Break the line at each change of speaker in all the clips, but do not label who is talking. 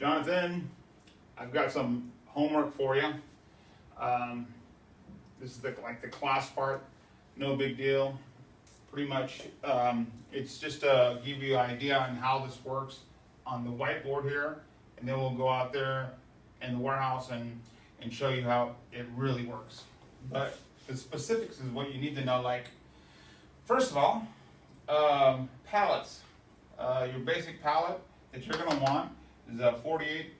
Jonathan, I've got some homework for you. This is like the class part, no big deal. Pretty much, it's just to give you an idea on how this works on the whiteboard here, and then we'll go out there in the warehouse and show you how it really works. But the specifics is what you need to know. Like, first of all, pallets. Your basic pallet that you're going to want is a 48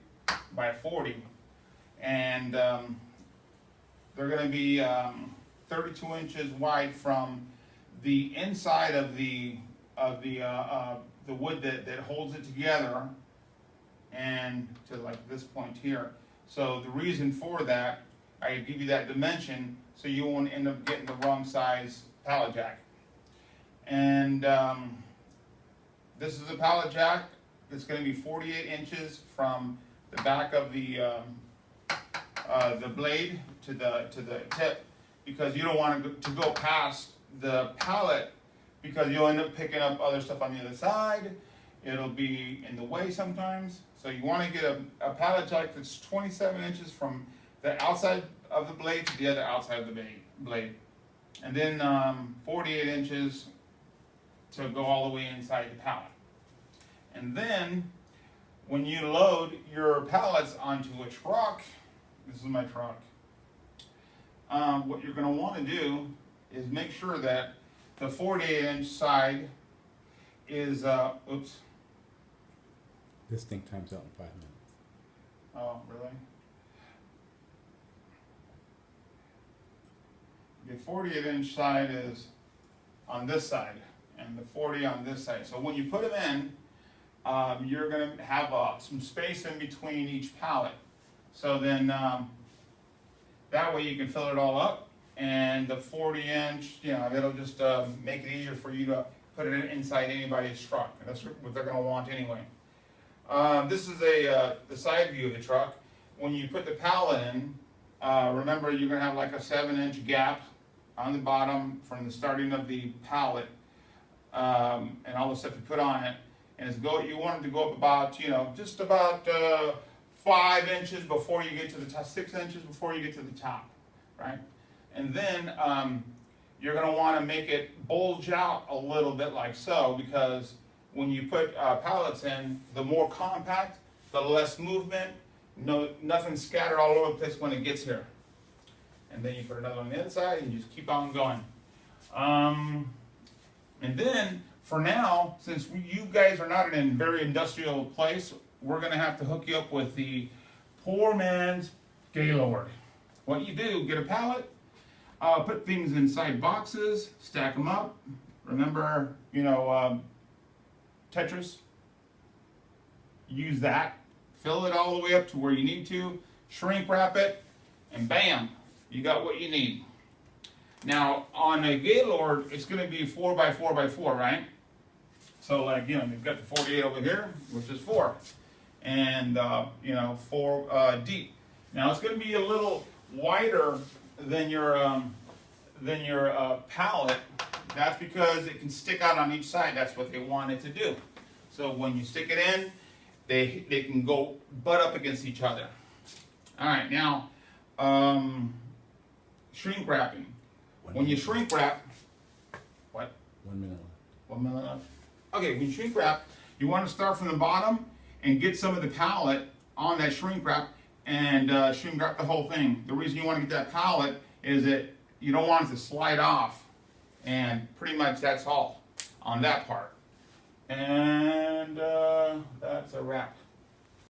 by 40, and they're going to be 32 inches wide from the inside of the wood that holds it together, and to like this point here. So the reason for that, I give you that dimension so you won't end up getting the wrong size pallet jack. And this is a pallet jack that's going to be 48 inches from the back of the blade to the tip, because you don't want to go past the pallet, because you'll end up picking up other stuff on the other side. It'll be in the way sometimes. So you want to get a pallet jack that's 27 inches from the outside of the blade to the other outside of the blade. And then 48 inches to go all the way inside the pallet. And then when you load your pallets onto a truck, this is my truck, what you're going to want to do is make sure that the 48-inch side is, oops.
This thing times out in 5 minutes.
Oh, really? The 48-inch side is on this side, and the 40 on this side. So when you put them in, you're going to have some space in between each pallet. So then that way you can fill it all up, and the 40-inch, you know, it'll just make it easier for you to put it inside anybody's truck. That's what they're going to want anyway. This is the side view of the truck. When you put the pallet in, remember you're going to have like a 7-inch gap on the bottom from the starting of the pallet, and all the stuff you put on it. And you want it to go up about, you know, just about 5 inches before you get to the top, 6 inches before you get to the top, right? And then you're going to want to make it bulge out a little bit like so, because when you put pallets in, the more compact, the less movement, nothing scattered all over the place when it gets here. And then you put another on the inside and you just keep on going. And then, for now, since you guys are not in a very industrial place, we're going to have to hook you up with the poor man's Gaylord. What you do, get a pallet, put things inside boxes, stack them up. Remember, you know, Tetris? Use that. Fill it all the way up to where you need to, shrink wrap it, and bam, you got what you need. Now, on a Gaylord, it's going to be 4 by 4 by 4, right? So, like, you know, you've got the 48 over here, which is 4, and you know, 4 deep. Now, it's going to be a little wider than your pallet. That's because it can stick out on each side. That's what they want it to do. So when you stick it in, they can go butt up against each other. All right, now shrink wrapping. When you shrink wrap, what?
1 minute left.
1 minute left. Okay, when you shrink wrap, you want to start from the bottom and get some of the pallet on that shrink wrap and shrink wrap the whole thing. The reason you want to get that pallet is that you don't want it to slide off, and pretty much that's all on that part. And that's a wrap.